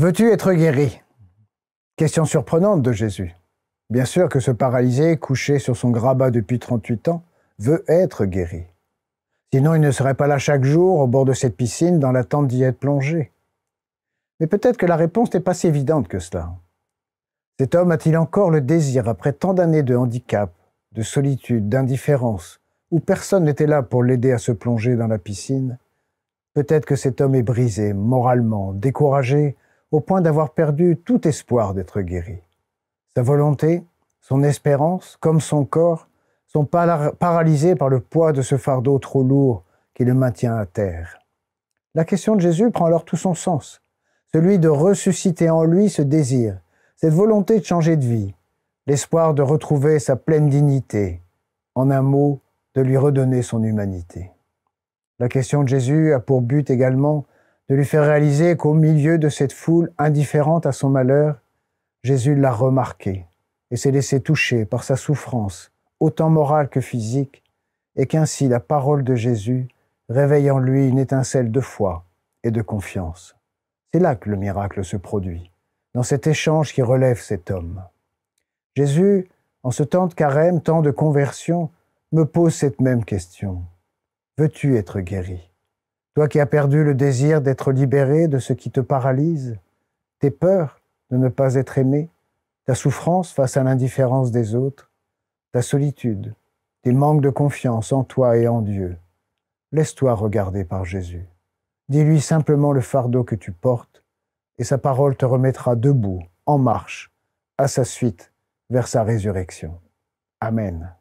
Veux-tu être guéri? Question surprenante de Jésus. Bien sûr que ce paralysé, couché sur son grabat depuis 38 ans, veut être guéri. Sinon, il ne serait pas là chaque jour, au bord de cette piscine, dans l'attente d'y être plongé. Mais peut-être que la réponse n'est pas si évidente que cela. Cet homme a-t-il encore le désir, après tant d'années de handicap, de solitude, d'indifférence, où personne n'était là pour l'aider à se plonger dans la piscine? Peut-être que cet homme est brisé, moralement, découragé, au point d'avoir perdu tout espoir d'être guéri. Sa volonté, son espérance, comme son corps, sont paralysés par le poids de ce fardeau trop lourd qui le maintient à terre. La question de Jésus prend alors tout son sens, celui de ressusciter en lui ce désir, cette volonté de changer de vie, l'espoir de retrouver sa pleine dignité, en un mot, de lui redonner son humanité. La question de Jésus a pour but également de lui faire réaliser qu'au milieu de cette foule indifférente à son malheur, Jésus l'a remarqué et s'est laissé toucher par sa souffrance, autant morale que physique, et qu'ainsi la parole de Jésus réveille en lui une étincelle de foi et de confiance. C'est là que le miracle se produit, dans cet échange qui relève cet homme. Jésus, en ce temps de carême, temps de conversion, me pose cette même question. Veux-tu être guéri? Toi qui as perdu le désir d'être libéré de ce qui te paralyse, tes peurs de ne pas être aimé, ta souffrance face à l'indifférence des autres, ta solitude, tes manques de confiance en toi et en Dieu. Laisse-toi regarder par Jésus. Dis-lui simplement le fardeau que tu portes et sa parole te remettra debout, en marche, à sa suite, vers sa résurrection. Amen.